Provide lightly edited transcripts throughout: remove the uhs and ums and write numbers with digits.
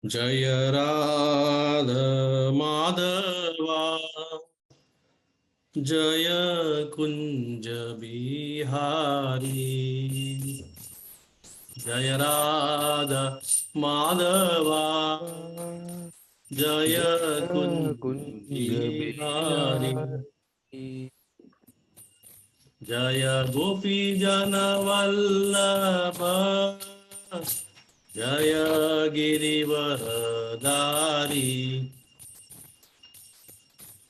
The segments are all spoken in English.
जय राधा माधवा जय कुंज बिहारी जय राधा माधवा जय कुंज कुंज बिहारी बिहारी जय गोपी जन वल्लभ जय गिरिवरधारी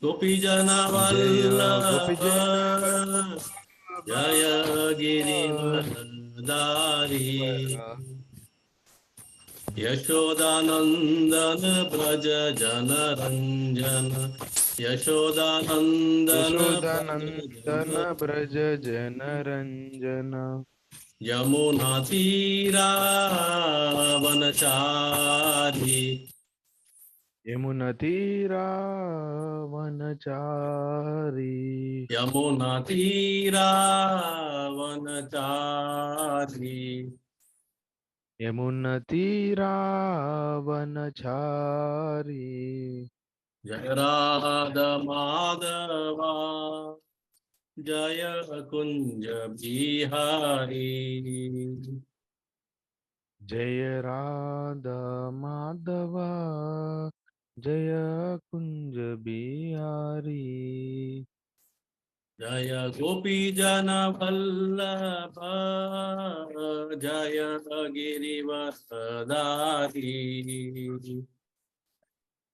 गोपी जन जय वल्लभ गोपीजन जय गिरिवरधारी यशोदानंदन ब्रज जन रंजन यशोदानंदन ब्रज जन यशोदानंदन ब्रज जन रंजन यमुना तीरा वनचारी यमुना तीरा वनचारी यमुना तीरा वनचारी यमुना तीरा वनचारी जय राधा माधवा जय कुंज बिहारी जय राधा माधवा जय कुंज बिहारी जय गोपी जन वल्लभ जय गिरिवरधारी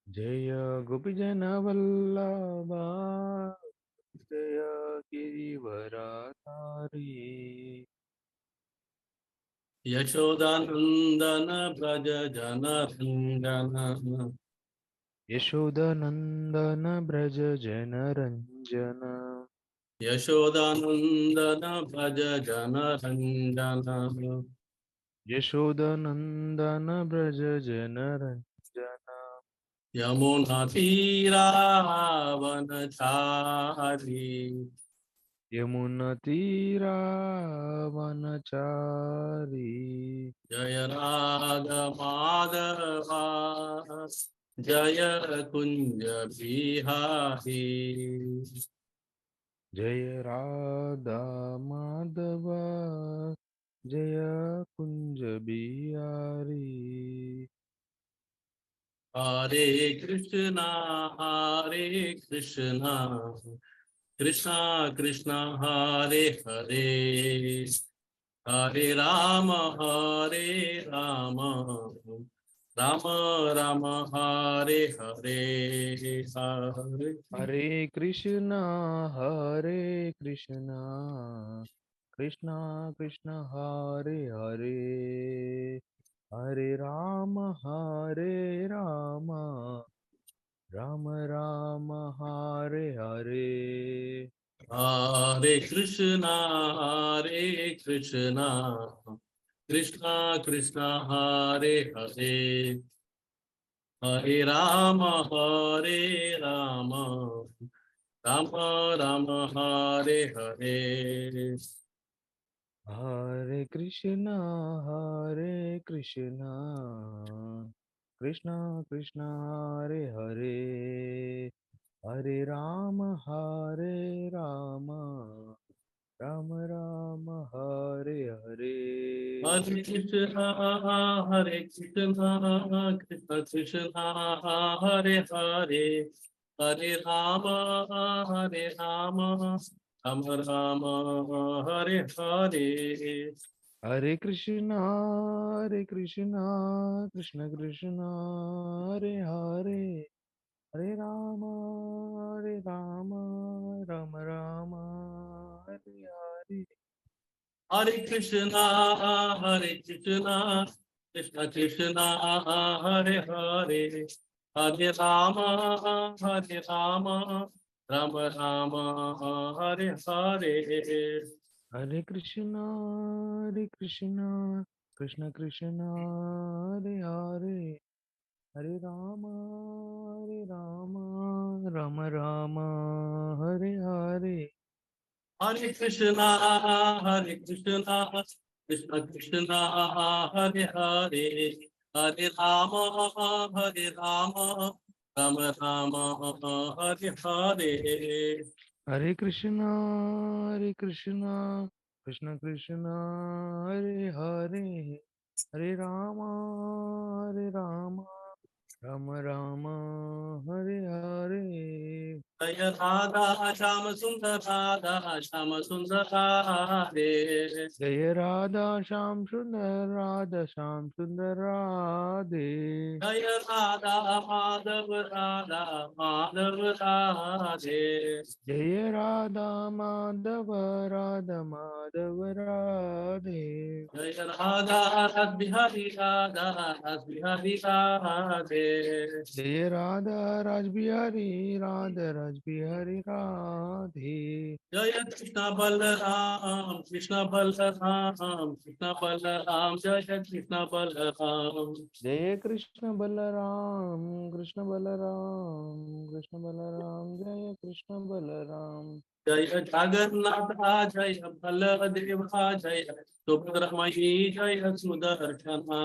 जय गोपीजन वल्लभा जय गिरिवरधारी यशोदानंदन ब्रज जन रंजन यशोदनंदन ब्रज जन रंजन यशोदानंदन ब्रज जन रंजन यशोदनंदन ब्रज जन रंजन यमुना तीरा वनचारी यमुना तीरा वनचारी जय राधा माधवा जय कुंज बिहारी जय राधा माधवा जय कुंज बिहारी हरे Krishna Krishna Krishna Hare Hare Hare Hare Ram Ram Ram Hare Hare Hare Hare Krishna Krishna Krishna Hare Hare Hare Ram Ram Ram Hare Hare Hare Krishna Krishna Krishna Hare Hare Hare Ram Ram Ram Hare Hare Hare Krishna Krishna Krishna Hare Hare Hare Ram Ram Ram Hare Hare Hare Krishna Krishna Krishna Hare Hare Hare Ram Ram Ram Hare Hare Hare Krishna Krishna Krishna Hare Hare Hare Ram Ram Ram Hare Hare Hare Krishna Krishna Krishna Hare Hare Hare Ram Ram Ram Hare Hare Hare Krishna Krishna Krishna Hare Hare Hare Ram Ram Ram Hare Hare Hare Krishna Krishna Krishna Hare Hare Hare Rama, Hare Rama, Rama Rama, Hare Hare. Hare Krishna, Krishna Krishna, Hare Hare, Hare Rama, Rama Rama, Hare Hare. Jaya Radha Shama Sundar Radha Shama Sundar Radhe. Jaya Radha Sham Sundar, Radha Sham Sundar Radhe. Jaya Radha Madhav Radha Madhav Radhe. Jaya Radha Madhava, Radha Madhava Radhe. Jaya Radha Radbihari Radha Radbihari Radhe. Jaya Radha Rajbihari, Radha Rajbihari Radhe. Jaya Krishna Balaram Krishna Balaram Krishna Balaram Jaya Krishna Balaram. Jaya Krishna Balaram, Krishna Balaram, Krishna Balaram, Jaya Krishna Balaram. Jaya Jagannath Jaya Baladeva Jaya Subhadramai Jaya Sudarshana.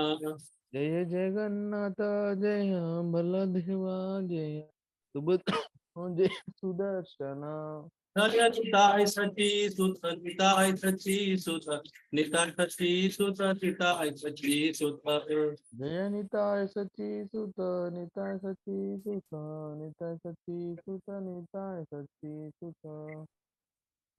Jaya Jagannatha, Jaya Baladeva, Jaya Subhadra, Jaya Sudarshana. Jaya Nitai Sati Sutra Nitai Sati Sutra Nitai Sati Sutra Nitai Sati Sutra. Jaya Nitai Sachi Sutta, Nitai Sachi Sutta, Nitai Sachi Sutta, Nitai Sachi Sutta.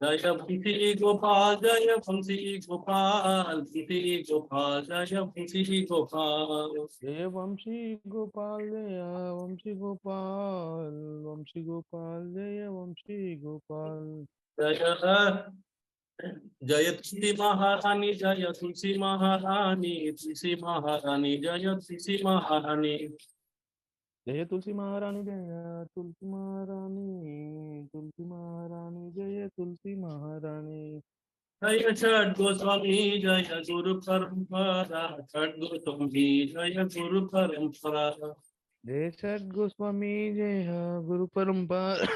Jaya Bhakti Gopal Jaya Bhakti Gopal Bhakti Gopal Jaya Bhakti Gopal. Jaya Vamshi Gopal, Jaya Vamshi Gopal, Vamshi Gopal, Jaya Vamshi Gopal. Jaya Jaya Tulsi Maharani Jaya Tulsi Maharani Tulsi Maharani Jaya Tulsi Maharani. Jaya Tulsi Maharani, Jaya Tulsi Maharani, Tulsi Maharani, Jaya Tulsi Maharani. Jaya Chad Goswami Jaya Guru Parampara Chad Goswami Jaya Guru Parampara. Jai Sat Goswami, Jaya Guru Parampara,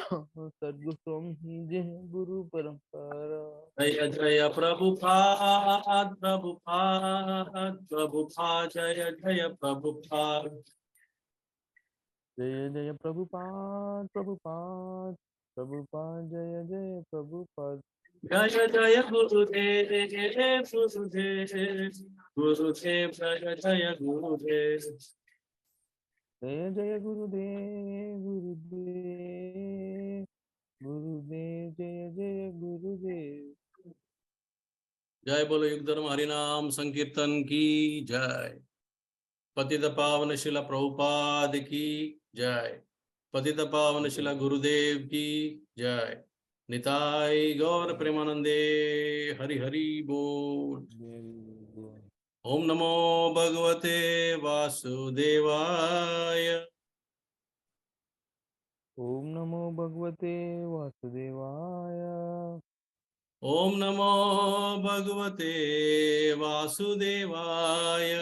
Sat Goswami, Jaya Guru Parampara. Jaya Jaya Prabhupada Prabhupada Prabhupada Jaya Jaya Prabhupada. Jaya Jaya Prabhupada, Prabhupada, Prabhupada, Jaya Jaya Prabhupada. Jaya Jaya Gurudev Gurudev Gurudev Jaya Jaya Gurudev. Jaya Jaya Gurudev, Gurudev, Gurudev, Jaya Jaya Gurudev. जय बोलो युग धर्म हरिनाम संकीर्तन की जय। पतित पावन शिला प्रभुपाद की जय। पतित पावन शिला गुरुदेव की जय। निताई गौर प्रेमानंदे हरि हरि बोल। ओम नमो भगवते वासुदेवाय। Om Namo Bhagavate Vasudevaya. ओम नमो भगवते वासुदेवाय।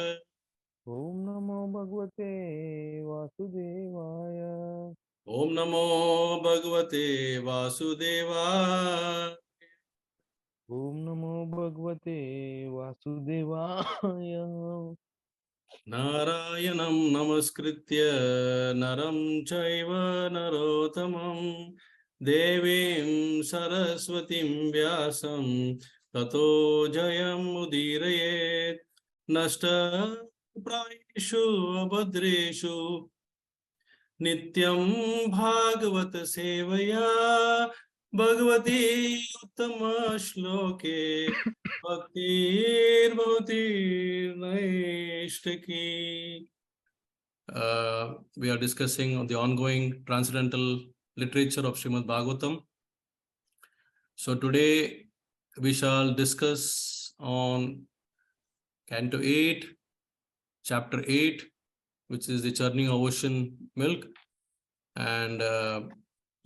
Om Namo Bhagavate Vasudevaya. ओम नमो भगवते वासुदेवाय। Om Namo Bhagavate Vasudevaya. नारायणं नमस्कृत्य नरं चैव नरोत्तमं देवीं सरस्वतीं व्यासं ततो जयमुदीरयेत्। नष्टप्रायेषु अभद्रेषु नित्यं भागवत सेवया भगवती उत्तम श्लोके भक्तिर्भवति नैष्ठिकी. We are discussing on the ongoing transcendental literature of Srimad Bhagavatam. So today we shall discuss on Canto 8, Chapter 8, which is the churning of ocean milk. And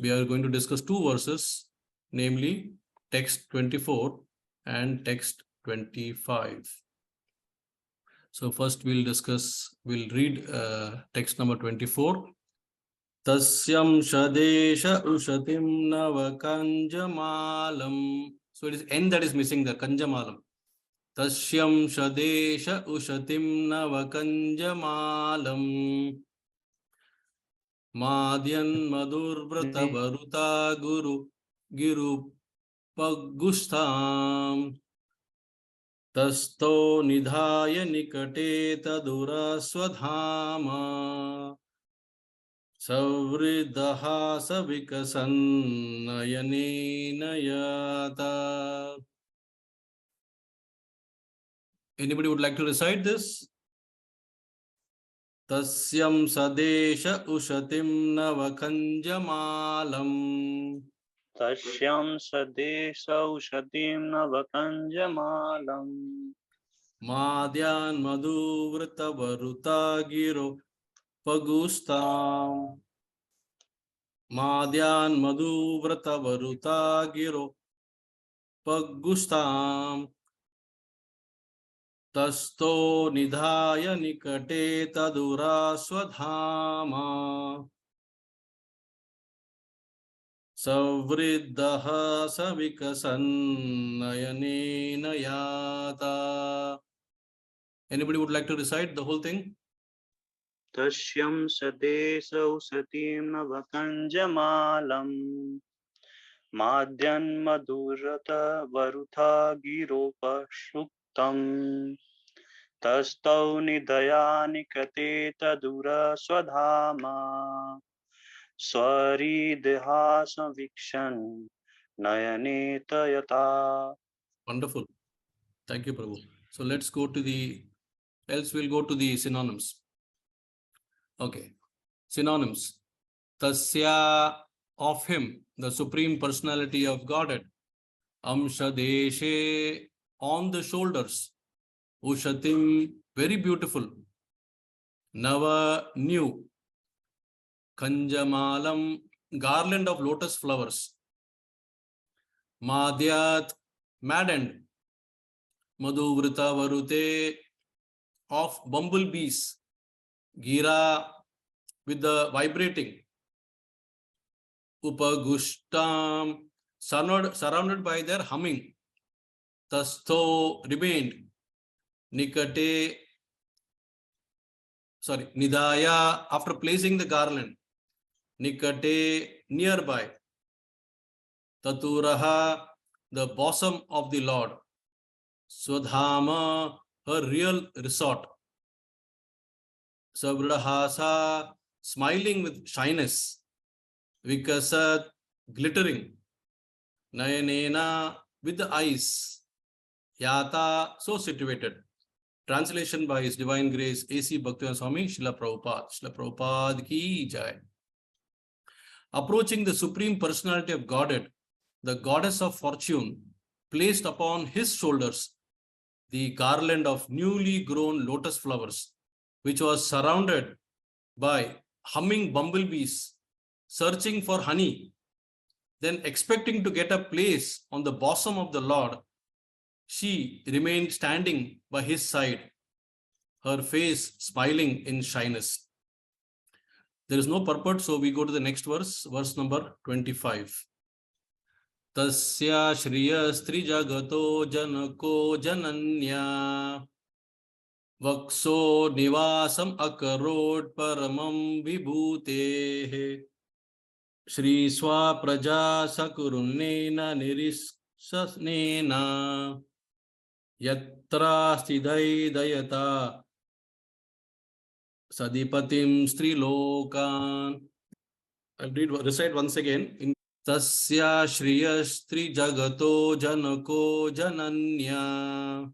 we are going to discuss two verses, namely text 24 and text 25. So first we'll read text number 24. Tasyam Shadesha Ushatim Nava Kanjamalam. So it is N that is missing, the Kanjamalam. Tasyam Shadesha Ushatim Navakanjamalam Madhyan Madhurvrata Varuta Guru Pagustam Tasto Nidhaya Nikate Tadura Swadhama Savriddha Savikasan Nayane Nayata. Anybody would like to recite this? Tasyam Sadesha Ushatim Navakanjamalam Tashyam Sadesaushadhim Navakanjamalam Madhyan Madhuvrita Varuta Giro Pagustam Madhyan Madhuvrita Varuta Giro Pagustam Tasto Nidhaya Nikate Tadura Swadhama Savriddha Savikasan Nayane Nayata. Anybody would like to recite the whole thing? Tashyam Sadesaushadhim Navakanjamalam Madhyan Madhurata Varutha Giropashuktam Tastau Nidaya Nikate Tadura Swadhama Swarideha Savikshan Nayane Tayata. Wonderful. Thank you, Prabhu. So let's go to we'll go to the synonyms. Okay. Synonyms. Tasya, of him, the Supreme Personality of Godhead. Amsha Deshe, on the shoulders. Ushatim, very beautiful. Nava, new. Kanjamalam, garland of lotus flowers. Madhyat, maddened. Madhuvrita Varute, of bumblebees. Gira, with the vibrating. Upagustam, surrounded by their humming. Tasto, remained. Nikate, Nidaya, after placing the garland. Nikate, nearby. Taturaha, the bosom of the Lord. Swadhama, her real resort. Savridahasa, smiling with shyness. Vikasat, glittering. Nayanena, with the eyes. Yata, so situated. Translation by His Divine Grace A.C. Bhaktivedanta Swami Srila Prabhupada. Srila Prabhupada ki jai. Approaching the Supreme Personality of Godhead, the Goddess of Fortune placed upon his shoulders the garland of newly grown lotus flowers, which was surrounded by humming bumblebees, searching for honey, then expecting to get a place on the bosom of the Lord. She remained standing by his side, her face smiling in shyness. There is no purport, so we go to the next verse, verse number 25. Tasya Shriyastri Jagato Janako Jananya Vakso Nivasam Akarod Paramam Vibhutehe Shri Swa Praja Sakurunena Niriksasnena Yatra Stidai Dayata Sadipatim Strilokan. I'll recite once again. In Tasya Shriyastri Jagato Janako Jananya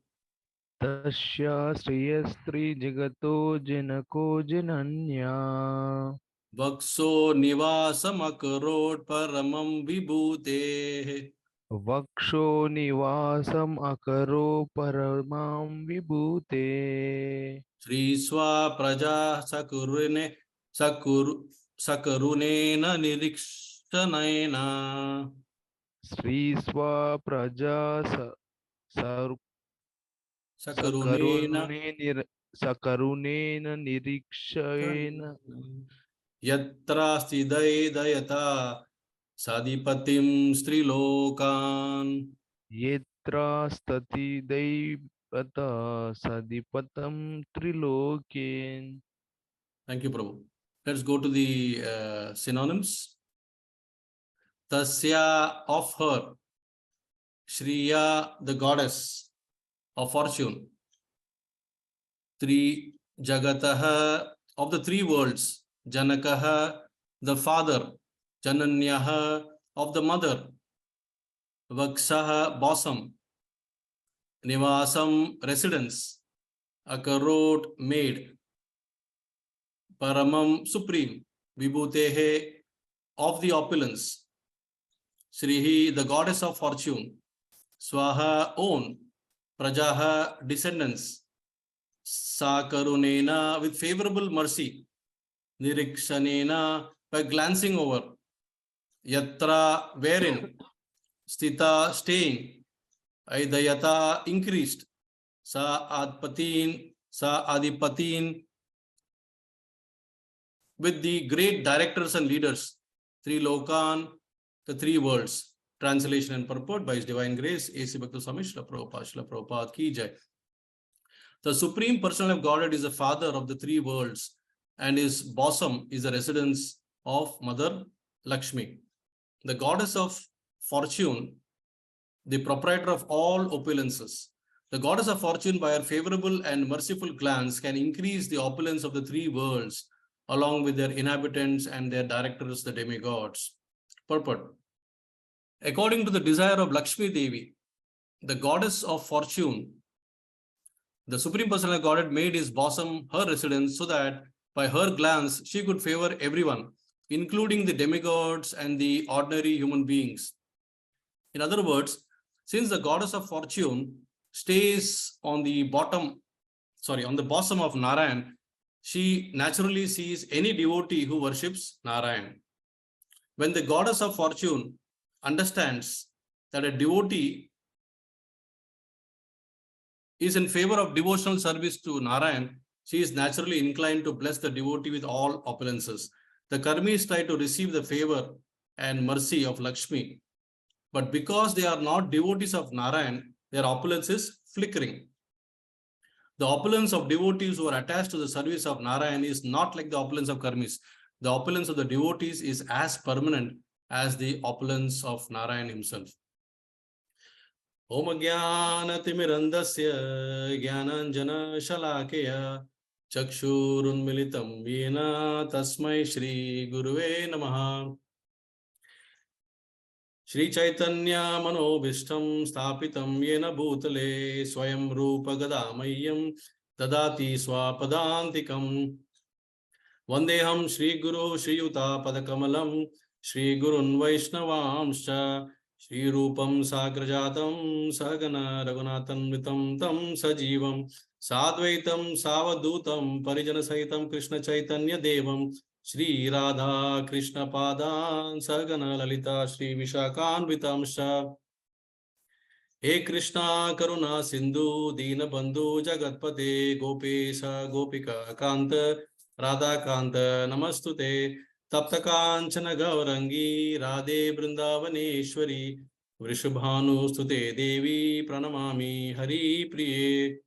Tasya Shriyastri Jagato Janako Jananya Vakso Nivasam Akarod Paramam Vibhutehe Vaksho Nivasam Akaro Paramam Vibhute Shri Swa Praja Sakurunena Nirikshanena Sri Swa Praja Sakarunena Sakarunena Nirikshayena Yatra Stidai Dayata Sadipatim Strilokan. पवित्रास्तति दैवतः सदीपतं त्रिलोकेन. Thank you, Prabhu. Let's go to the synonyms. Tasya, of her. Shriya, the goddess of fortune. Tri Jagataha, of the three worlds. Janakaha, the father. Jananyaha, of the mother. Vaksaha, bosom. Nivasam, residence. Akarot, maid. Paramam, supreme. Vibhutehe, of the opulence. Srihi, the goddess of fortune. Swaha, own. Prajaha, descendants. Sakarunena, with favorable mercy. Nirikshanena, by glancing over. Yatra, wherein. Stita, staying. Aidayata, increased. Sa adipatin, with the great directors and leaders. Three Lokan, the three worlds. Translation and purport by His Divine Grace, A.C. Bhakti Swami Srila Prabhupada Ki Jai. The Supreme Personality of Godhead is the father of the three worlds, and his bosom is the residence of Mother Lakshmi. The goddess of fortune, the proprietor of all opulences. The goddess of fortune, by her favorable and merciful glance, can increase the opulence of the three worlds, along with their inhabitants and their directors, the demigods. Purport. According to the desire of Lakshmi Devi, the goddess of fortune, the Supreme Personality of Godhead made his bosom her residence so that by her glance she could favor everyone, including the demigods and the ordinary human beings. In other words, since the goddess of fortune stays on the bosom of Narayan, she naturally sees any devotee who worships Narayan. When the goddess of fortune understands that a devotee is in favor of devotional service to Narayan, she is naturally inclined to bless the devotee with all opulences. The karmis try to receive the favor and mercy of Lakshmi, but because they are not devotees of Narayan, their opulence is flickering. The opulence of devotees who are attached to the service of Narayan is not like the opulence of karmis. The opulence of the devotees is as permanent as the opulence of Narayan himself. Om Jnana Timirandasya Jnananjana Shalakaya Chakshurunmilitam Yena Tasmai Shri Guruve Namaha. Shri Chaitanya Manobhishtam Sthapitam Yena Bhutale Swayam Rupa Gadamayam Dadati Swapadantikam Vandeham Shri Guru Shri Yuta Padakamalam Shri Gurun Vaishnavamscha Shri Rupam Sagrajatam Sagana Raghunathan Vitam Tam Sajivam Sadvaitam Savadutam Parijana Sahitam Krishna Chaitanya Devam Shri Radha Krishna Padan Sagana Lalita Shri Vishakhanvitamsha. He Krishna Karuna Sindhu Dina Bandhu Jagatpate Gopesha Gopika Kanta Radha Kanta Namastute Tapta Kanchana Gaurangi Radhe Vrindavaneshwari Vrishabhanu Stute Devi Pranamami Hari Priye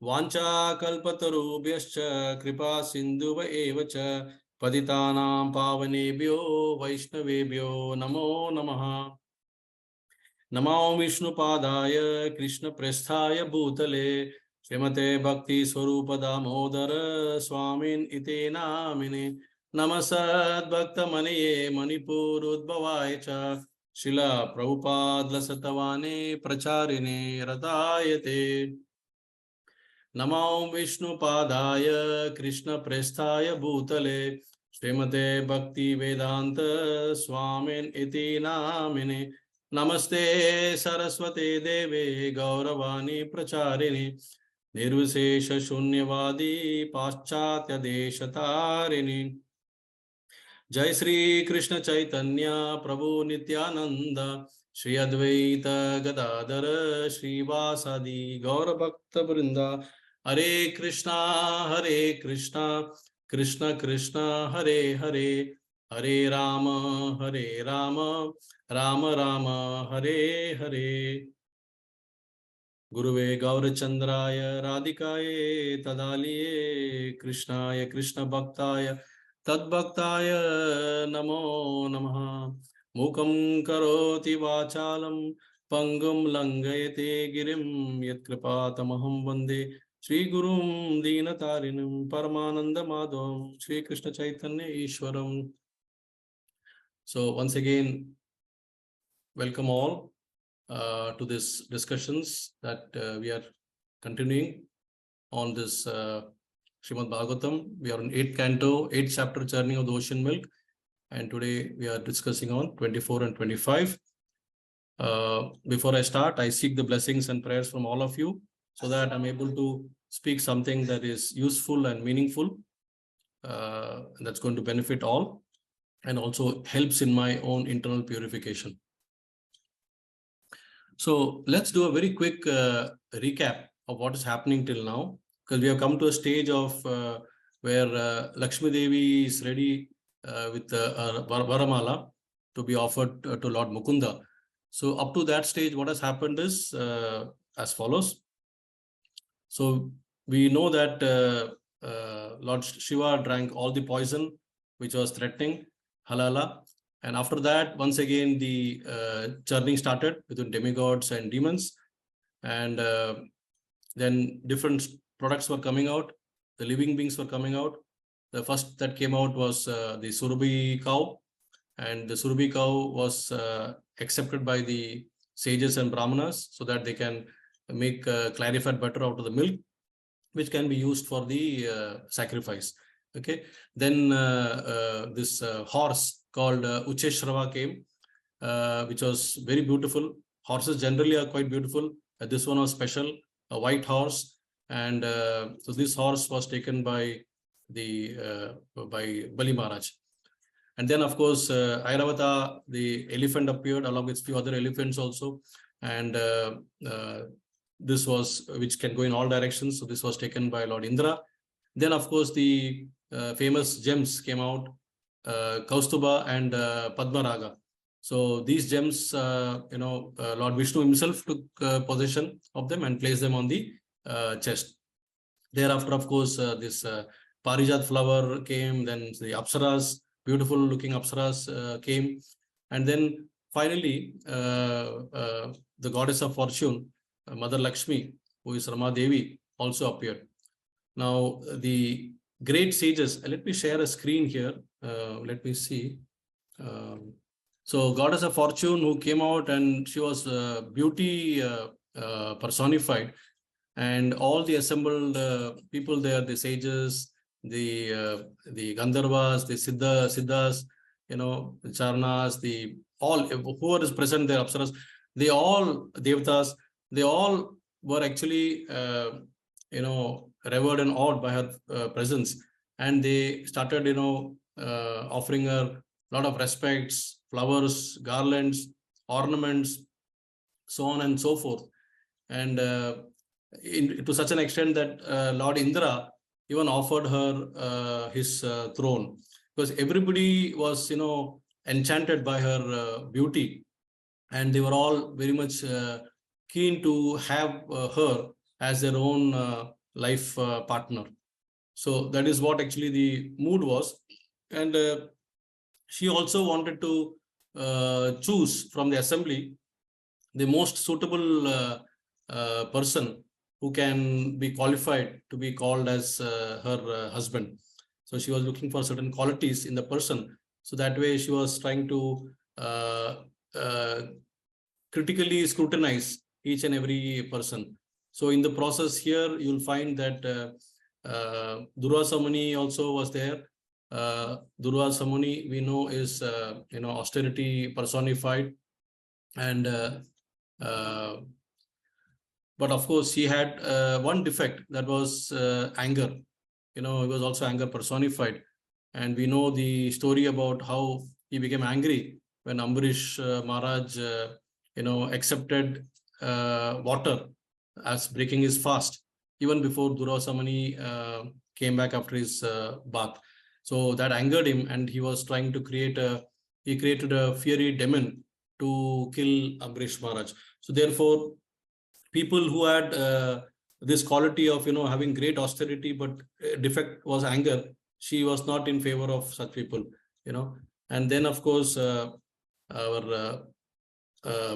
Vancha Kalpatarubhyascha Kripa Sindhuva Evacha Patitanam Pavanebhyo Vaishnavebhyo Namo Namaha. Namo Vishnu Padaya Krishna Presthaya Bhutale Srimate Bhakti Swarupa Damodara Swamin Ite Namine Namasad Bhakta Maniye Manipur Udbhavaya Cha Srila Prabhupada Lasatavane Pracharine Radayate. Namo Vishnu Padaya Krishna Presthaya Bhutale Srimate Bhaktivedanta Swamin Iti Namine Namaste Saraswate Deve Gauravani Pracharini Nirvishesha Shunyavadi Paschatya Deshatarini. Jai Sri Krishna Chaitanya Prabhu Nityananda Shri Advaita Gadadhara Shri Vasadi Gaura Bhakta Vrinda. Hare Krishna Krishna Krishna Hare Hare Hare Rama Rama Rama Hare Hare. Guruve Gaurachandraya Radhikaye Tadaliye Krishnaya Krishna Bhaktaya Tadbhaktaya Namo Namaha Mukam Karoti Vachalam Pangum Langayate Girim YatkripatamahamVande Shri Gurum Dinatarinam Paramananda Madhvam Shri Krishna Chaitanya Ishwaram. So once again, welcome all to this discussions that we are continuing on this Srimad Bhagavatam. We are in 8th canto, 8th chapter, Journey of the Ocean Milk, and today we are discussing on 24 and 25. Before I start, I seek the blessings and prayers from all of you so that I'm able to speak something that is useful and meaningful, that's going to benefit all and also helps in my own internal purification. So let's do a very quick recap of what is happening till now, because we have come to a stage of where Lakshmi Devi is ready with Varamala to be offered to Lord Mukunda. So up to that stage, what has happened is as follows. So we know that Lord Shiva drank all the poison which was threatening Halala. And after that, once again, the journey started between demigods and demons. And then different products were coming out. The living beings were coming out. The first that came out was the Surabhi cow. And the Surabhi cow was accepted by the sages and brahmanas so that they can make clarified butter out of the milk, which can be used for the sacrifice. Okay. Then this horse called Ucheshrava came, which was very beautiful. Horses generally are quite beautiful. This one was special, a white horse. And so this horse was taken by Bali Maharaj. And then, of course, Airavata, the elephant appeared along with few other elephants also. And this was, which can go in all directions. So this was taken by Lord Indra. Then, of course, the famous gems came out, Kaustuba and Padmaraga. So these gems, Lord Vishnu himself took possession of them and placed them on the chest. Thereafter, of course, this Parijat flower came, then the Apsaras, beautiful looking Apsaras came. And then finally, the goddess of fortune, Mother Lakshmi, who is Rama Devi, also appeared. Now, the great sages, let me share a screen here. Let me see. So goddess of fortune who came out, and she was beauty personified, and all the assembled people there, the sages, the Gandharvas, the Siddhas, the Charnas, whoever is present there, Apsaras, they all, Devatas, they all were actually, revered and awed by her presence. And they started, offering her a lot of respects, flowers, garlands, ornaments, so on and so forth. And to such an extent that Lord Indra even offered her his throne, because everybody was, enchanted by her beauty, and they were all very much keen to have her as their own life partner. So that is what actually the mood was. And she also wanted to choose from the assembly the most suitable person who can be qualified to be called as her husband. So she was looking for certain qualities in the person. So that way she was trying to critically scrutinize each and every person. So in the process here, you'll find that Durvasa Muni also was there. Durvasa Muni, we know, is austerity personified, and but of course he had one defect, that was anger. He was also anger personified, and we know the story about how he became angry when Ambarish Maharaj accepted water as breaking his fast, even before Durvasa Muni came back after his bath. So that angered him, and he was trying to created a fiery demon to kill Ambarish Maharaj. So therefore, people who had this quality of having great austerity, but defect was anger. She was not in favor of such people. And then of course our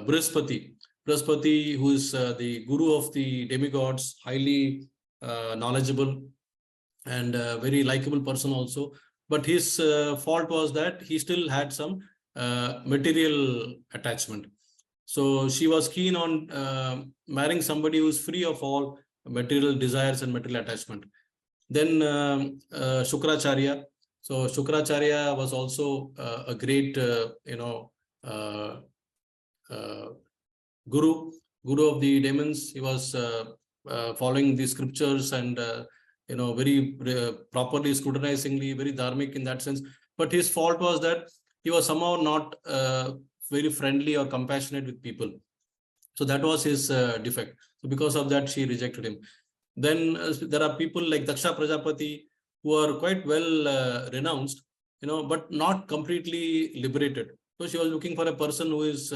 Brihaspati, who is the guru of the demigods, highly knowledgeable and very likable person also. But his fault was that he still had some material attachment. So she was keen on marrying somebody who is free of all material desires and material attachment. Then Shukracharya. So Shukracharya was also a great, guru of the demons. He was following the scriptures and very properly, scrutinizingly, very dharmic in that sense. But his fault was that he was somehow not very friendly or compassionate with people. So that was his defect. So because of that, she rejected him. Then there are people like Daksha Prajapati who are quite well renounced, but not completely liberated. So she was looking for a person who is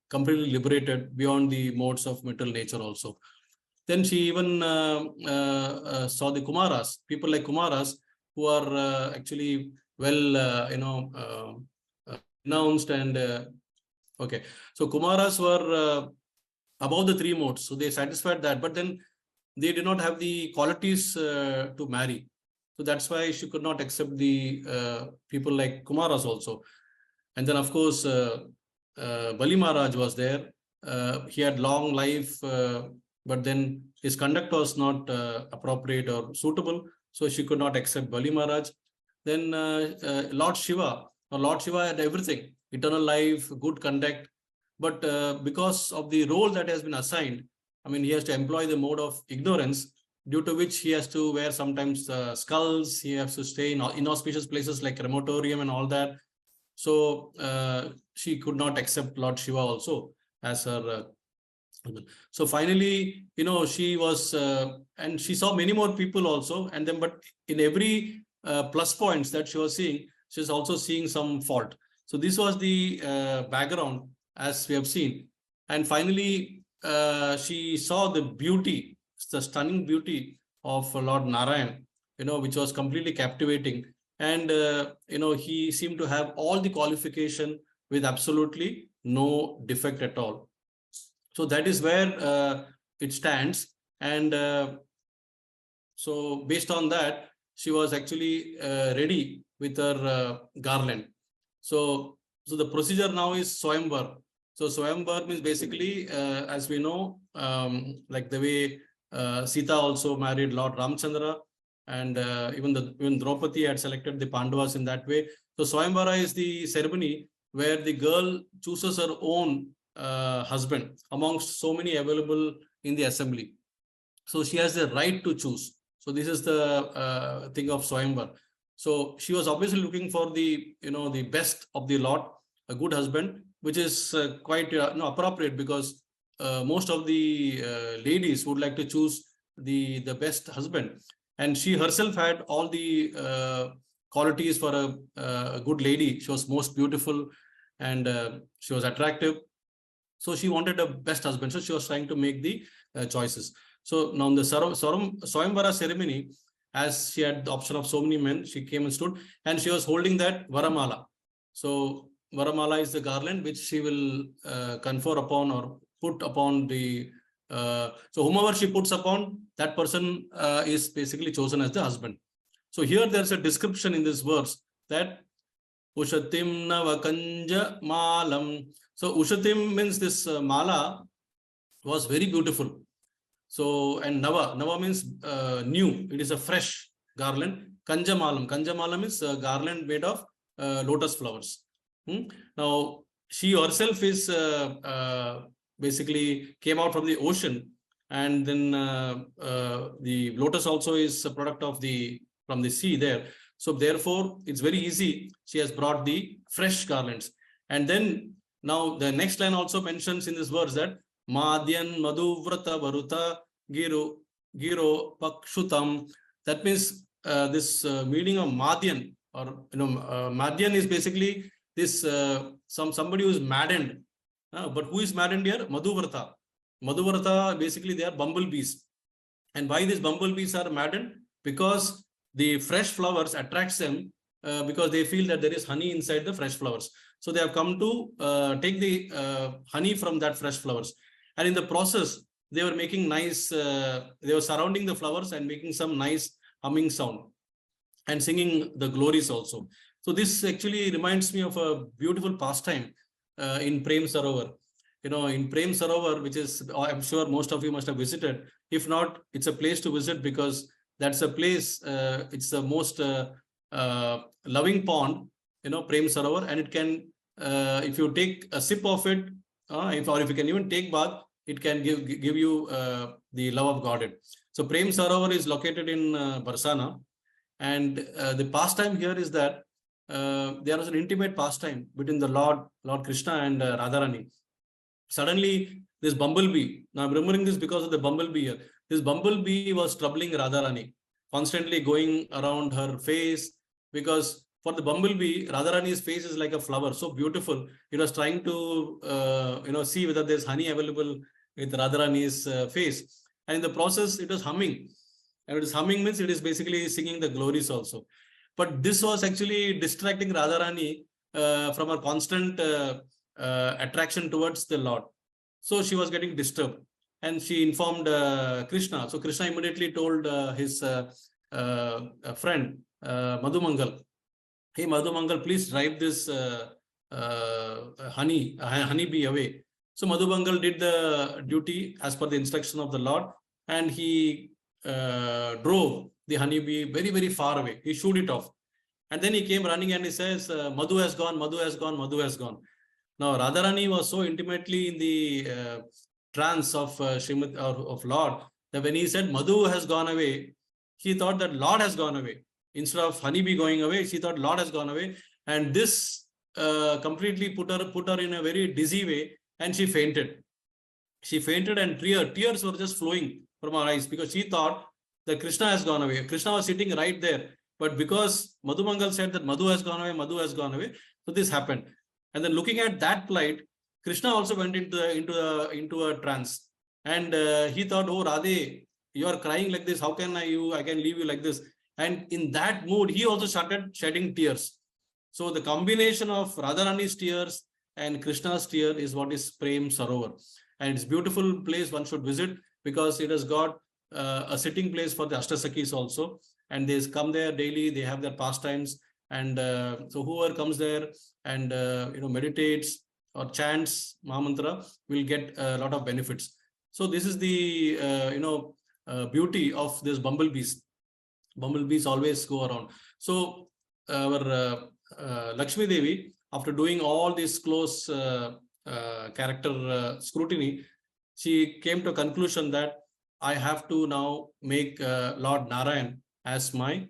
completely liberated beyond the modes of material nature also. Then she even saw the Kumaras, people like Kumaras, who are actually well, renounced and okay. So Kumaras were above the three modes, so they satisfied that, but then they did not have the qualities to marry. So that's why she could not accept the people like Kumaras also. And then of course Bali Maharaj was there. He had long life, but then his conduct was not appropriate or suitable, so she could not accept Bali Maharaj. Then Lord Shiva had everything: eternal life, good conduct, but because of the role that has been assigned, I mean, he has to employ the mode of ignorance, due to which he has to wear sometimes skulls, he has to stay in inauspicious places like crematorium and all that. So she could not accept Lord Shiva also as her. So finally, she was, and she saw many more people also, and then, but in every plus points that she was seeing, she's also seeing some fault. So this was the background, as we have seen. And finally, she saw the beauty, the stunning beauty of Lord Narayan, which was completely captivating. And, he seemed to have all the qualification with absolutely no defect at all. So that is where it stands. And so based on that, she was actually ready with her garland. So the procedure now is Swayamvar. So Swayamvar means basically, as we know, like the way Sita also married Lord Ramchandra, and even Draupadi had selected the Pandavas in that way. So Swayamvara is the ceremony where the girl chooses her own husband amongst so many available in the assembly. So she has the right to choose. So this is the thing of Swayamvar. So she was obviously looking for the the best of the lot, a good husband, which is quite appropriate, because most of the ladies would like to choose the best husband, and she herself had all the qualities for a good lady. She was most beautiful, and she was attractive. So she wanted a best husband. So she was trying to make the choices. So now in the Swayamvara ceremony, as she had the option of so many men, she came and stood, and she was holding that Varamala. So Varamala is the garland which she will confer upon or put upon the. So whomever she puts upon, that person is basically chosen as the husband. So here there's a description in this verse that Ushatim Navakanja Malam. So Ushatim means this mala was very beautiful. So, and Nava means new. It is a fresh garland. Kanjamalam is a garland made of lotus flowers. Now, she herself is basically came out from the ocean, and then the lotus also is a product of from the sea there. So therefore, it's very easy. She has brought the fresh garlands. And then now the next line also mentions in this verse that Madhyan Madhuvrata Varuta Giro Pakshutam. That means this meaning of Madhyan, or Madhyan is basically this somebody who is maddened. But who is maddened here? Madhuvrata. Madhuvrata, basically they are bumblebees. And why these bumblebees are maddened? Because the fresh flowers attracts them because they feel that there is honey inside the fresh flowers. So they have come to take the honey from that fresh flowers. And in the process, they were making nice, they were surrounding the flowers and making some nice humming sound and singing the glories also. So this actually reminds me of a beautiful pastime in Prem Sarovar. In Prem Sarovar, which is, I'm sure most of you must have visited. If not, it's a place to visit because that's a place, it's the most loving pond, Prem Sarovar, and it can, if you take a sip of it, or if you can even take bath, it can give you the love of God. So Prem Sarovar is located in Barsana, and the pastime here is that there was an intimate pastime between the Lord Krishna and Radharani. Suddenly, this bumblebee, now I'm remembering this because of the bumblebee here. This bumblebee was troubling Radharani, constantly going around her face, because for the bumblebee, Radharani's face is like a flower, so beautiful. It was trying to, see whether there's honey available with Radharani's face. And in the process, it was humming. And it is humming means it is basically singing the glories also. But this was actually distracting Radharani from her constant attraction towards the Lord. So she was getting disturbed and she informed Krishna. So Krishna immediately told his friend Madhumangal, hey Madhumangal, please drive this honeybee away. So Madhumangal did the duty as per the instruction of the Lord, and he drove the honeybee very, very far away. He shooed it off. And then he came running and he says, Madhu has gone, Madhu has gone, Madhu has gone. Now, Radharani was so intimately in the trance of Srimad of Lord that when he said Madhu has gone away, she thought that Lord has gone away. Instead of honeybee going away, she thought Lord has gone away. And this completely put her in a very dizzy way, and she fainted. She fainted, and tears were just flowing from her eyes because she thought that Krishna has gone away. Krishna was sitting right there. But because Madhumangal said that Madhu has gone away, Madhu has gone away, so this happened. And then looking at that plight, Krishna also went into a trance. And he thought, oh, Radhe, you are crying like this. How can I can leave you like this? And in that mood, he also started shedding tears. So the combination of Radharani's tears and Krishna's tear is what is Prem Sarovar. And it's a beautiful place one should visit because it has got a sitting place for the Ashtasakis also. And they come there daily, they have their pastimes. And so whoever comes there and meditates or chants Mahamantra will get a lot of benefits. So this is the beauty of this bumblebees. Bumblebees always go around. So our Lakshmi Devi, after doing all this close character scrutiny, she came to a conclusion that I have to now make Lord Narayan as my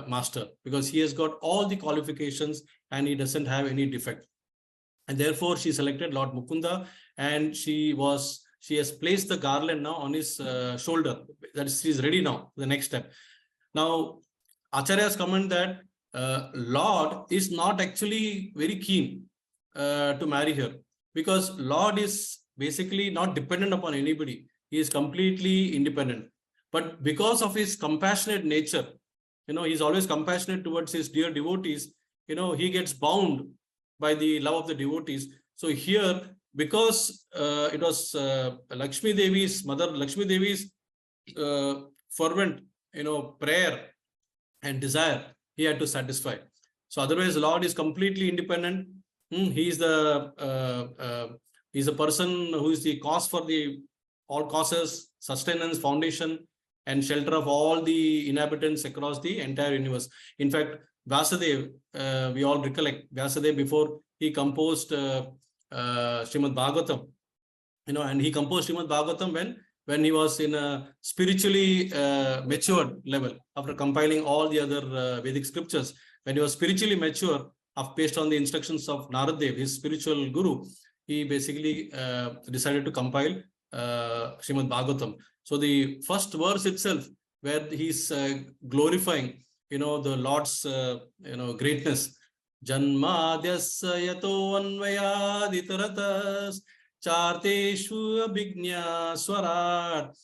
master, because he has got all the qualifications and he doesn't have any defect. And therefore she selected Lord Mukunda, and she has placed the garland now on his shoulder. That is, she is ready now, the next step. Now, Acharyas comment that Lord is not actually very keen to marry her, because Lord is basically not dependent upon anybody. He is completely independent. But because of his compassionate nature, he's always compassionate towards his dear devotees, he gets bound by the love of the devotees. So here, because it was Lakshmi Devi's mother, Lakshmi Devi's fervent, prayer and desire, he had to satisfy. So otherwise, Lord is completely independent. He's the person who is the cause for all causes, sustenance, foundation, and shelter of all the inhabitants across the entire universe. In fact, Vyasadeva, we all recollect, Vyasadeva, before he composed Srimad Bhagavatam, and he composed Srimad Bhagavatam when he was in a spiritually matured level, after compiling all the other Vedic scriptures. When he was spiritually mature, based on the instructions of Naradev, his spiritual guru, he basically decided to compile Srimad Bhagavatam. So the first verse itself, where he's glorifying, the Lord's, greatness. Janmadyasya yato anvayaditaratas Charteshu abhignya swarat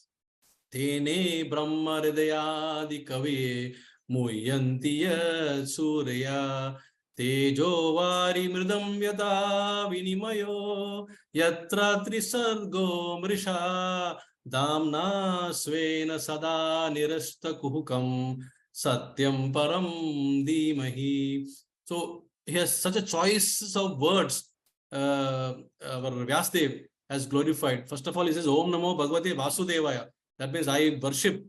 Tene brahma hridayadi kavi muhyanti yat surya Tejo vari mridam yata vinimayo Yatra trisargo mrisha Damna svena sada nirasta kuhukam Satyam param dhimahi. So he has such a choice of words. Our Vyasdev has glorified. First of all, he says, Om Namo Bhagavate Vasudevaya. That means I worship,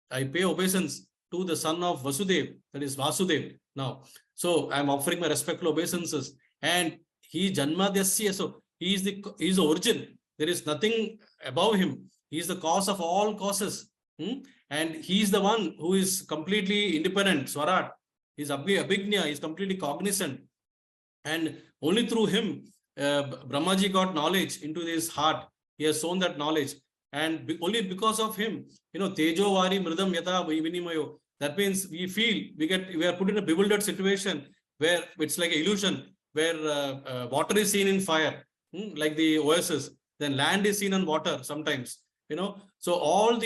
I pay obeisance to the son of Vasudev, that is Vasudev. Now, so I am offering my respectful obeisances. And he Janmadhyasya, so he is the origin. There is nothing above him. He is the cause of all causes. And he is the one who is completely independent, Swarat. He is Abhignya, he is completely cognizant. And only through him, Brahmaji got knowledge into his heart. He has shown that knowledge. And only because of him, Tejo Vari Mridam Yata Vinimayo. That means we feel, we are put in a bewildered situation where it's like an illusion, where water is seen in fire, like the Oasis. Then land is seen on water sometimes. So all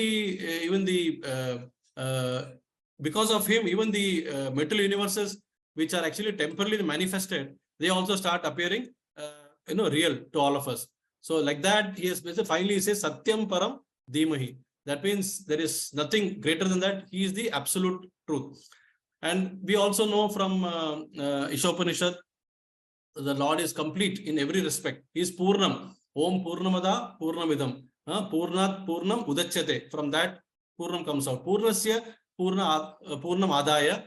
because of him, even the material universes which are actually temporarily manifested, they also start appearing real to all of us. So like that, finally he says Satyam Param Dhimahi. That means there is nothing greater than that. He is the absolute truth. And we also know from Ishopanishad, the Lord is complete in every respect. He is Purnam. Om Purnamada Purnamidam. Purnat Purnam Udachyate. From that, Purnam comes out. Purnasya Purnam Adaya.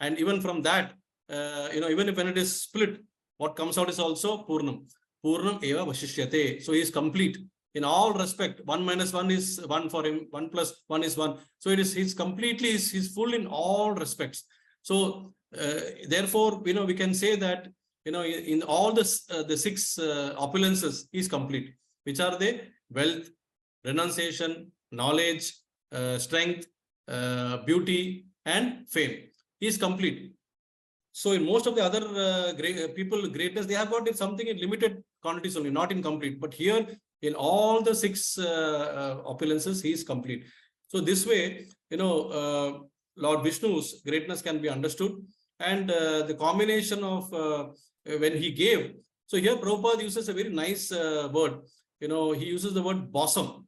And even from that, even if when it is split, what comes out is also Purnam. Purnam Eva Vashishyate. So he is complete in all respect. 1 minus 1 is 1 for him. 1 plus 1 is 1. So he's completely, he's full in all respects. So therefore, we can say that, in all the 6 opulences, he is complete. Which are they? Wealth, renunciation, knowledge, strength, beauty, and fame. He is complete. So in most of the other greatness, they have got something in limited quantities only, not in complete. But here, in all the 6 opulences, he is complete. So this way, Lord Vishnu's greatness can be understood. And the combination of when he gave. So here Prabhupada uses a very nice word. He uses the word bosom.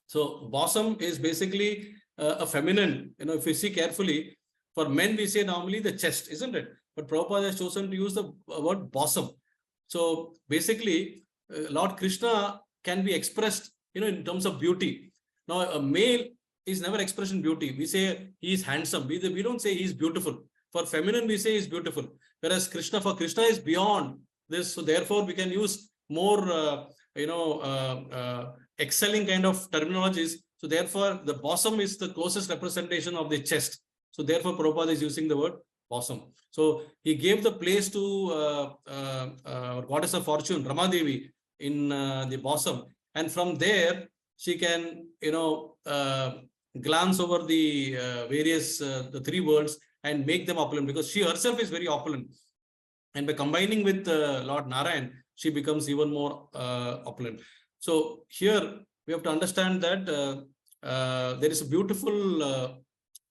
So bosom is basically a feminine. If you see carefully, for men we say normally the chest, isn't it? But Prabhupada has chosen to use the word bosom. So basically, Lord Krishna can be expressed, in terms of beauty. Now, a male is never expressed in beauty. We say he is handsome. We don't say he is beautiful. For feminine, we say he is beautiful. Whereas for Krishna is beyond this. So therefore, we can use more, excelling kind of terminologies. So therefore, the bosom is the closest representation of the chest. So therefore, Prabhupada is using the word bosom. So he gave the place to goddess of fortune, Ramadevi, in the bosom. And from there, she can, glance over the various, the 3 worlds and make them opulent, because she herself is very opulent. And by combining with Lord Narayan, she becomes even more opulent. So here we have to understand that there is a beautiful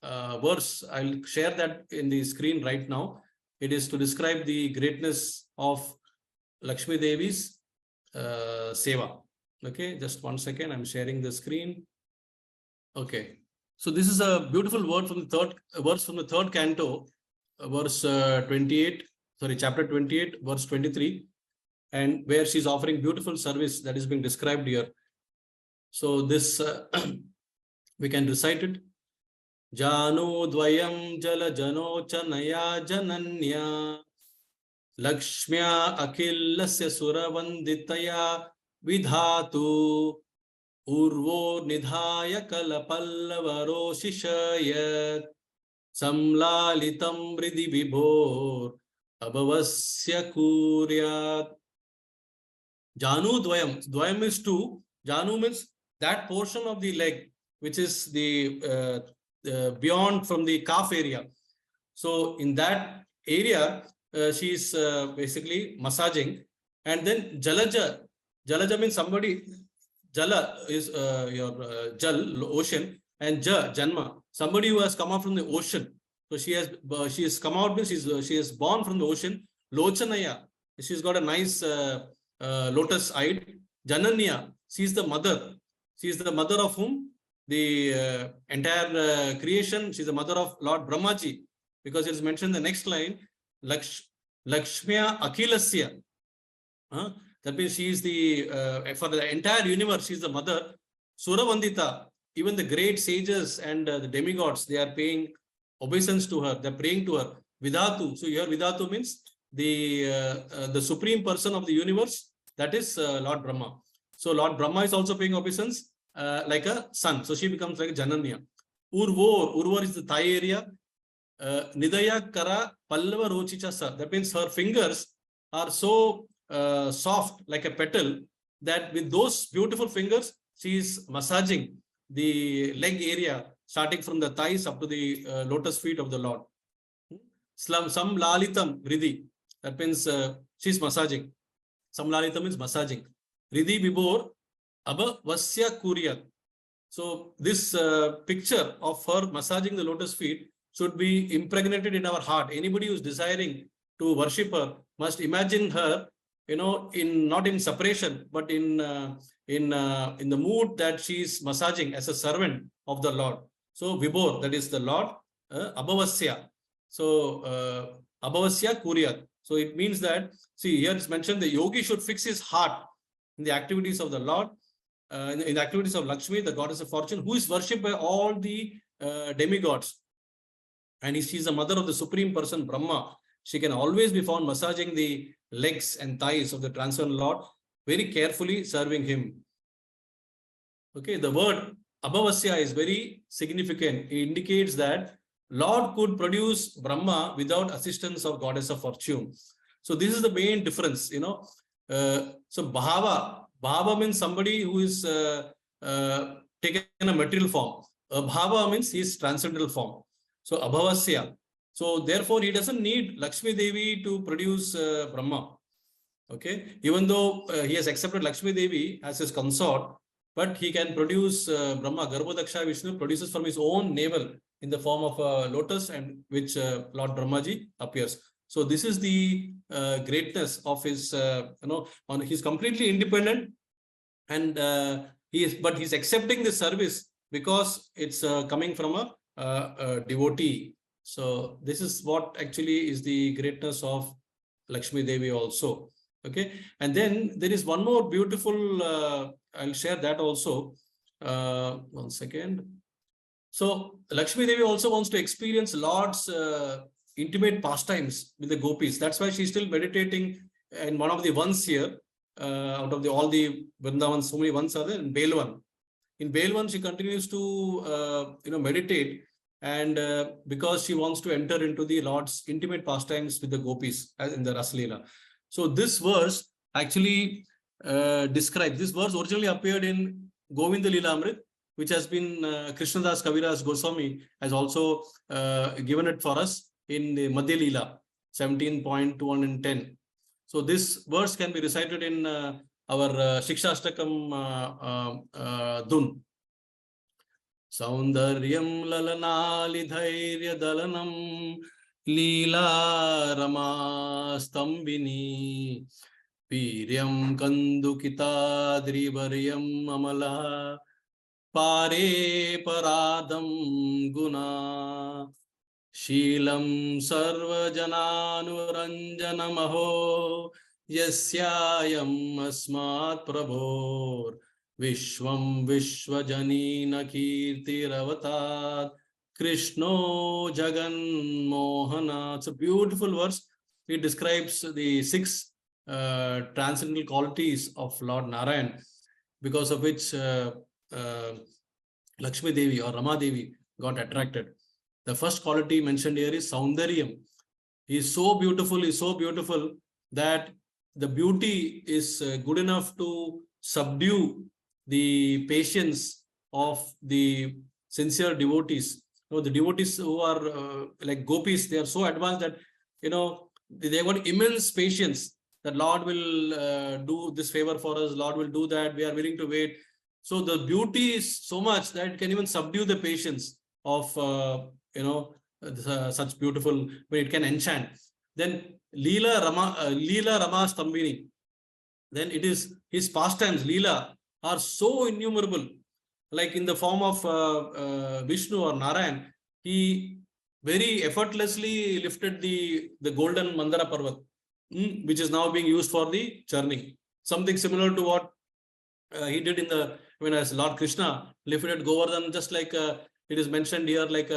verse. I'll share that in the screen right now. It is to describe the greatness of Lakshmi Devi's seva. Okay, just 1 second. I'm sharing the screen. Okay, so this is a beautiful word from the third canto, verse 28. Sorry, chapter 28, verse 23, and where she's offering beautiful service that is being described here. So this we can recite it. Jano dvayam jala jano chanaya jananya Lakshmya akillasya suravanditaya vidhatu urvo nidhaya kalapallavaro shishayat samlalitam vridi vibhor abhavasya kuryat. Janu dvayam. Dvayam is 2. Janu means that portion of the leg which is the beyond from the calf area. So in that area, she is basically massaging. And then Jalaja. Jalaja means somebody. Jala is your Jal, ocean, and Janma, somebody who has come out from the ocean. So she has come out, means she is born from the ocean. Lochanaya, she's got a nice lotus eyed. Jananya, she is the mother. She is the mother of whom? The entire creation. She is the mother of Lord Brahmaji, because it is mentioned in the next line, Lakshmiya Akhilasya. That means she is the, for the entire universe, she is the mother. Suravandita, even the great sages and the demigods, they are paying obeisance to her, they are praying to her. Vidhatu, so here Vidhatu means the supreme person of the universe, that is Lord Brahma. So Lord Brahma is also paying obeisance like a son. So she becomes like a Jananya. Urvor is the thigh area. Nidaya Kara Pallava Rochicha Sa. That means her fingers are so soft like a petal, that with those beautiful fingers she is massaging the leg area, starting from the thighs up to the lotus feet of the Lord. Some lalitam Ridhi, that means she's massaging. Some lalitam means massaging. Ridhi Vibor Abha Vasya Kuryat. So this picture of her massaging the lotus feet should be impregnated in our heart. Anybody who is desiring to worship her must imagine her, not in separation, but in the mood that she is massaging as a servant of the Lord. So Vibhor, that is the Lord, Abhavasya. So Abhavasya Kuryat. So it means that, see, here it's mentioned the yogi should fix his heart in the activities of the Lord, in the activities of Lakshmi, the goddess of fortune, who is worshipped by all the demigods. And she is the mother of the supreme person, Brahma. She can always be found massaging the legs and thighs of the transcendental Lord, very carefully serving him. Okay, the word Abhavasya is very significant. It indicates that Lord could produce Brahma without assistance of goddess of fortune. So this is the main difference, So Bhava means somebody who is taken a material form. Bhava means he is transcendental form. So Abhavasya. So therefore, he doesn't need Lakshmi Devi to produce Brahma. Okay, even though he has accepted Lakshmi Devi as his consort, but he can produce Brahma. Garbhodaksha Vishnu produces from his own navel in the form of a lotus, and which Lord Brahmaji appears. So this is the greatness of his, he's completely independent, and he's accepting this service because it's coming from a devotee. So this is what actually is the greatness of Lakshmi Devi also. Okay, and then there is one more beautiful, I'll share that also. 1 second. So Lakshmi Devi also wants to experience Lord's intimate pastimes with the gopis. That's why she's still meditating in one of the ones here. Out of all the Vrindavans, so many ones are there in Belwan. In Belwan, she continues to meditate, and because she wants to enter into the Lord's intimate pastimes with the gopis as in the Rasalila. So this verse actually describes, this verse originally appeared in Govinda Lilamrit, which has been Krishnadas Kaviraj Goswami has also given it for us in the Madhya Leela 17.210. So this verse can be recited in our Shikshashtakam Dun. Saundaryam lalanali dhairya dalanam Leela Rama Stambini Piryam Kandukita Drivaryam Amala Pare Paradam Guna Sheelam Sarva Jananuranjanamaho Yasyayam Asmat Prabhor Vishwam Vishwajanina Kirti Ravatat Krishno Jagan Mohana. It's a beautiful verse. It describes the 6 transcendental qualities of Lord Narayan, because of which Lakshmi Devi or Rama Devi got attracted. The first quality mentioned here is Saundaryam. He is so beautiful that the beauty is good enough to subdue the patience of the sincere devotees. The devotees who are like gopis, they are so advanced that they have got immense patience. that Lord will do this favor for us, Lord will do that, we are willing to wait. So the beauty is so much that it can even subdue the patience of such beautiful, but it can enchant. Then Leela Rama Stambini, then it is his pastimes, Leela, are so innumerable. Like in the form of Vishnu or Narayan, he very effortlessly lifted the golden Mandara Parvat, which is now being used for the churning. Something similar to what he did in the, when as Lord Krishna lifted Govardhan, just like it is mentioned here, like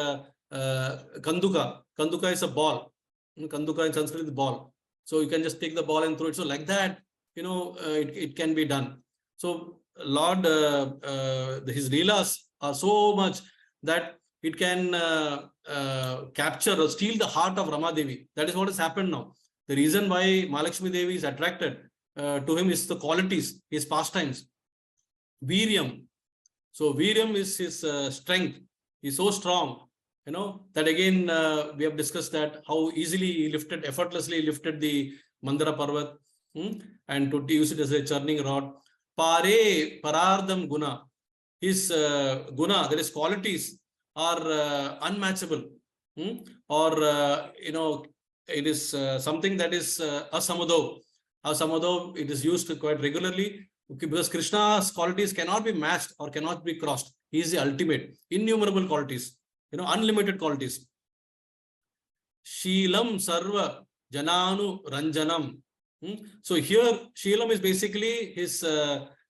Kanduka. Kanduka is a ball. Kanduka in Sanskrit is the ball. So you can just take the ball and throw it. So like that, it can be done. So Lord, his leelas are so much that it can capture or steal the heart of Rama Devi. That is what has happened now. The reason why Mahalakshmi Devi is attracted to him is the qualities, his pastimes. Viryam. So Viryam is his strength. He's so strong, that again we have discussed that how easily he lifted, effortlessly lifted the Mandara Parvat, and to use it as a churning rod. Pare Parardam Guna. His guna, that is qualities, are unmatchable. Or it is something that is asamado. Asamado, it is used quite regularly because Krishna's qualities cannot be matched or cannot be crossed. He is the ultimate, innumerable qualities, unlimited qualities. Sheelam Sarva Jananu Ranjanam. So here, Sheelam is basically his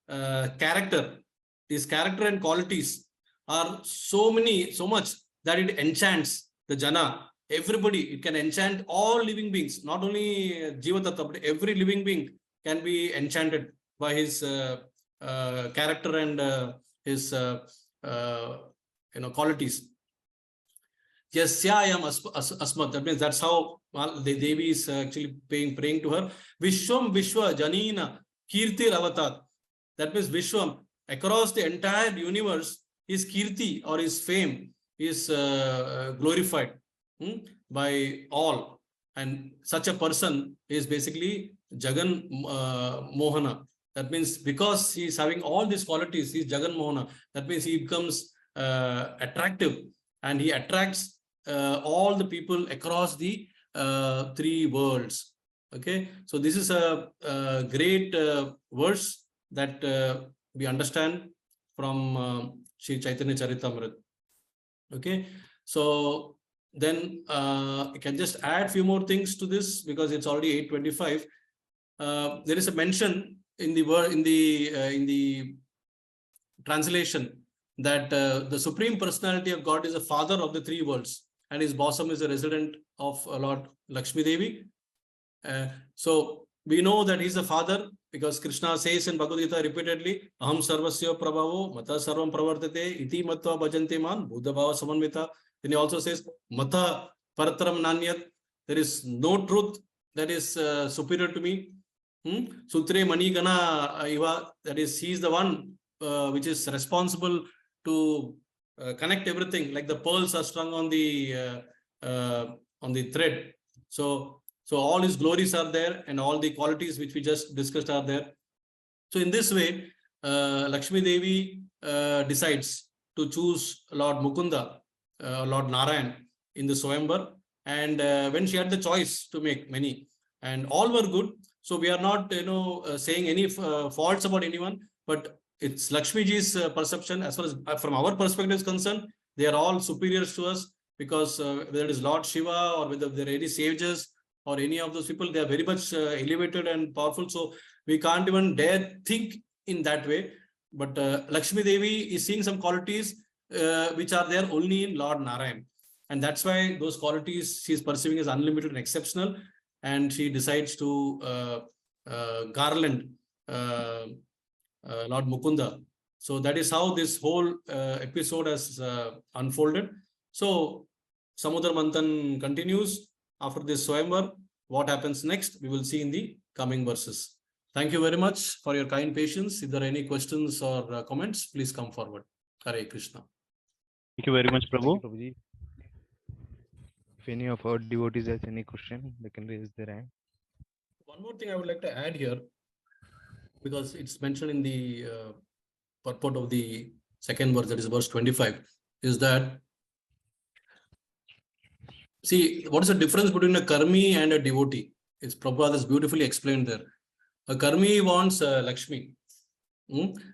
character. His character and qualities are so much that it enchants the Jana. Everybody, it can enchant all living beings, not only Jiva Tattva, but every living being can be enchanted by his character and his qualities. Yasyayam asmat. That means that's how the Devi is actually praying to her. Vishwam Vishwa Janina Kirti Ravatat. That means Vishwam, across the entire universe, his kirti or his fame is glorified by all. And such a person is basically Jagan Mohana. That means because he is having all these qualities, he is Jagan Mohana. That means he becomes attractive and he attracts all the people across the three worlds. Okay, so this is a great verse that we understand from Sri Chaitanya Charitamrita. Okay, so then I can just add a few more things to this because it's already 8:25. There is a mention in the word in the translation that the Supreme Personality of God is the father of the three worlds, and his bosom is a resident of Lord Lakshmi Devi. So we know that he's the father because Krishna says in Bhagavad Gita repeatedly, Aham sarvasya prabhavo mata sarvam pravartate iti matva bhajante man buddha bhava samanvita. Then he also says, Mata paratram nanyat. There is no truth that is superior to me. Sutre mani gana iva. That is, he is the one which is responsible to connect everything, like the pearls are strung on the thread. So all his glories are there and all the qualities which we just discussed are there. So in this way, Lakshmi Devi decides to choose Lord Mukunda, Lord Narayan in the Swayamvar. And when she had the choice to make many, and all were good. So we are not, saying any faults about anyone, but it's Lakshmi Ji's perception. As far as from our perspective is concerned, they are all superiors to us because whether it is Lord Shiva or whether there are any sages or any of those people, they are very much elevated and powerful. So we can't even dare think in that way. But Lakshmi Devi is seeing some qualities which are there only in Lord Narayan. And that's why those qualities she is perceiving as unlimited and exceptional. And she decides to garland Lord Mukunda. So that is how this whole episode has unfolded. So Samudra Manthan continues after this Swayamvar. What happens next, we will see in the coming verses. Thank you very much for your kind patience. If there are any questions or comments, please come forward. Hare Krishna. Thank you very much, Prabhu. Thank you, Prabhuji. If any of our devotees has any question, they can raise their hand. One more thing I would like to add here, because it's mentioned in the purport of the second verse, that is verse 25, is that, see, what is the difference between a karmi and a devotee? It's Prabhupada is beautifully explained there. A karmi wants Lakshmi,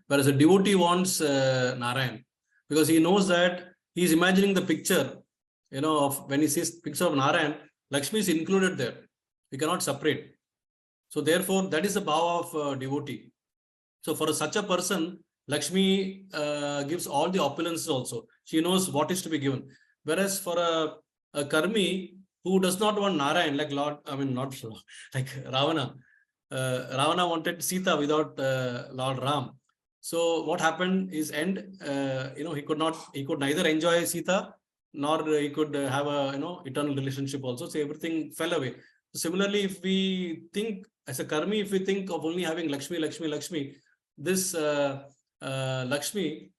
whereas a devotee wants Narayan, because he knows that he's imagining the picture, of when he sees picture of Narayan, Lakshmi is included there. We cannot separate. So therefore, that is the bhava of devotee. So for such a person, Lakshmi gives all the opulences also. She knows what is to be given. Whereas for a karmi who does not want Narayan, like not like Ravana. Ravana wanted Sita without Lord Ram. So what happened is he could neither enjoy Sita nor he could have a eternal relationship also. So everything fell away. Similarly, if we think as a karmi, if we think of only having Lakshmi, this Lakshmi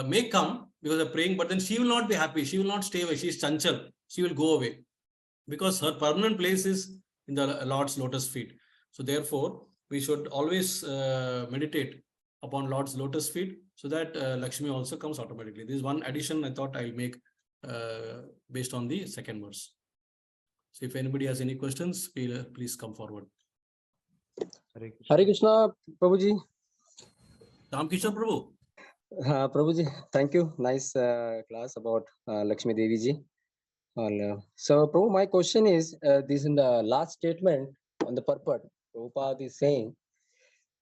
may come because of praying, but then she will not be happy. She will not stay away. She is chanchal. She will go away because her permanent place is in the Lord's lotus feet. So therefore, we should always meditate upon Lord's lotus feet so that Lakshmi also comes automatically. This is one addition I thought I'll make based on the second verse. So if anybody has any questions, please come forward. Hare Krishna, Prabhuji. Ram Kishore Prabhu. Prabhuji, thank you. Nice class about Lakshmi Devi ji. So, Prabhu, my question is, this in the last statement on the purport, Prabhupada is saying,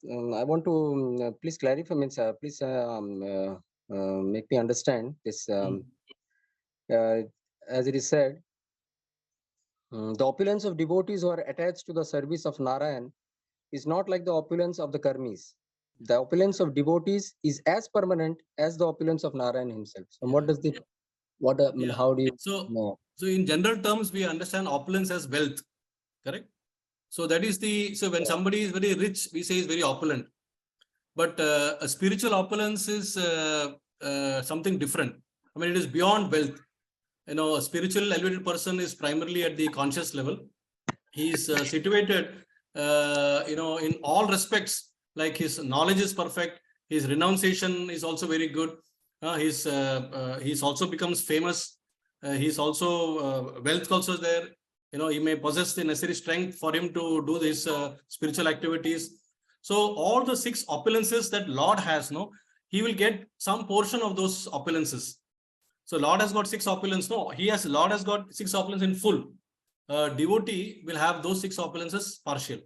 I want to please clarify, please make me understand this. As it is said, the opulence of devotees who are attached to the service of Narayan is not like the opulence of the karmis. The opulence of devotees is as permanent as the opulence of Narayan himself. So what does the how do you know? So in general terms, we understand opulence as wealth, correct? So that is when somebody is very rich, we say is very opulent. But a spiritual opulence is something different. I mean, it is beyond wealth. A spiritual elevated person is primarily at the conscious level. He is situated, in all respects. Like his knowledge is perfect, his renunciation is also very good. He's also becomes famous. He's also wealth also there. He may possess the necessary strength for him to do these spiritual activities. So all the 6 opulences that Lord has, he will get some portion of those opulences. So Lord has got 6 opulence. Lord has got 6 opulence in full. Devotee will have those 6 opulences partial.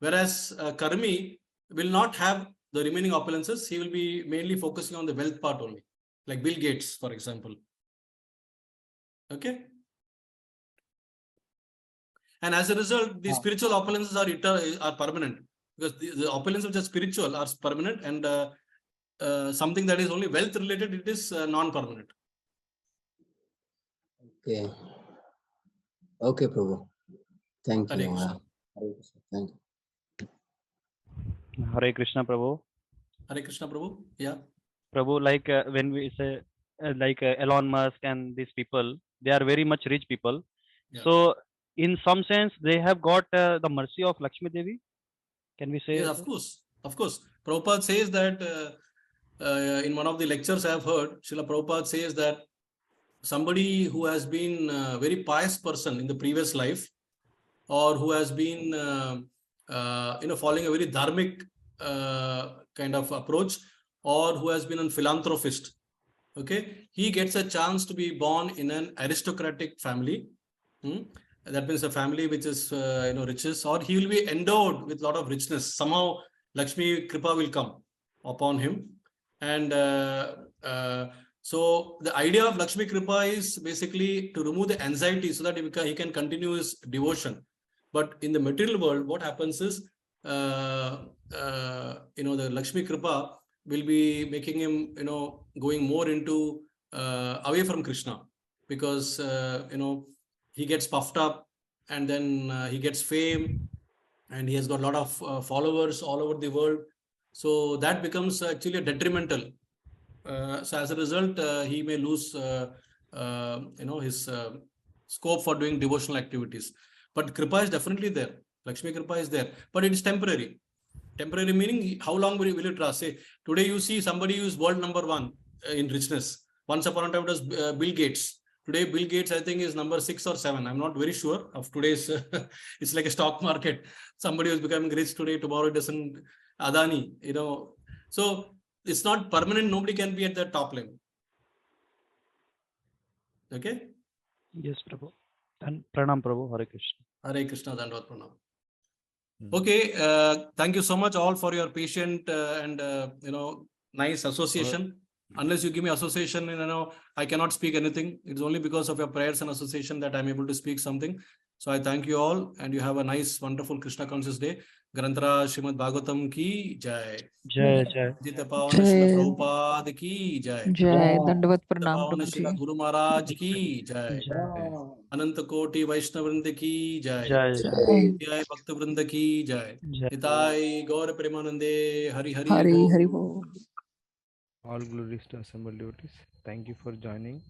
Whereas karmi will not have the remaining opulences. He will be mainly focusing on the wealth part only, like Bill Gates, for example. Okay. And as a result, the spiritual opulences are permanent, because the opulences which are spiritual are permanent, and something that is only wealth related, it is non-permanent. Okay. Okay, Prabhu. Thank you. Hare Krishna. Hare Krishna. Thank you. Hare Krishna, Prabhu. Hare Krishna, Prabhu. Yeah. Prabhu, like when we say Elon Musk and these people, they are very much rich people. Yeah. So in some sense, they have got the mercy of Lakshmi Devi. Can we say? Yes, of course. Prabhupada says that in one of the lectures I have heard, Srila Prabhupada says that somebody who has been a very pious person in the previous life, or who has been following a very dharmic kind of approach, or who has been a philanthropist, okay, he gets a chance to be born in an aristocratic family. That means a family which is riches, or he will be endowed with a lot of richness. Somehow Lakshmi Kripa will come upon him. And so the idea of Lakshmi Kripa is basically to remove the anxiety so that he can continue his devotion. But in the material world, what happens is, the Lakshmi Kripa will be making him, going more into away from Krishna, because he gets puffed up, and then he gets fame, and he has got a lot of followers all over the world. So that becomes actually detrimental. So as a result, he may lose his scope for doing devotional activities. But Kripa is definitely there. Lakshmi Kripa is there, but it is temporary. Temporary meaning, how long will it last? Say, today you see somebody who is world number one in richness. Once upon a time it was Bill Gates. Today, Bill Gates, I think, is number 6 or 7. I'm not very sure of today's. It's like a stock market. Somebody who's becoming rich today, tomorrow it doesn't. Adani, So it's not permanent. Nobody can be at the top level. Okay? Yes, Prabhu. And Pranam Prabhu, Hare Krishna. Hare Krishna, Dandavat Pranam. Okay, thank you so much all for your patient and nice association. Unless you give me association, I cannot speak anything. It's only because of your prayers and association that I'm able to speak something. So I thank you all, and you have a nice, wonderful Krishna conscious day. Granthara Srimad Bhagavatam ki jai. Jai Jai. Jita Pavana Srila Prabhupada ki jai. जय दंडवत Jita प्रणाम Pavana प्रभु जी Srila Guru Maharaj ki jai. Ananta Koti Vaishnavrinda ki jai. Jai जय Jai Bhaktivedanta ki jai. Jai. Nitai Gaur Premanande Hari Hari Hari Bol. Hari बोल All glories to assembled devotees. Thank you for joining.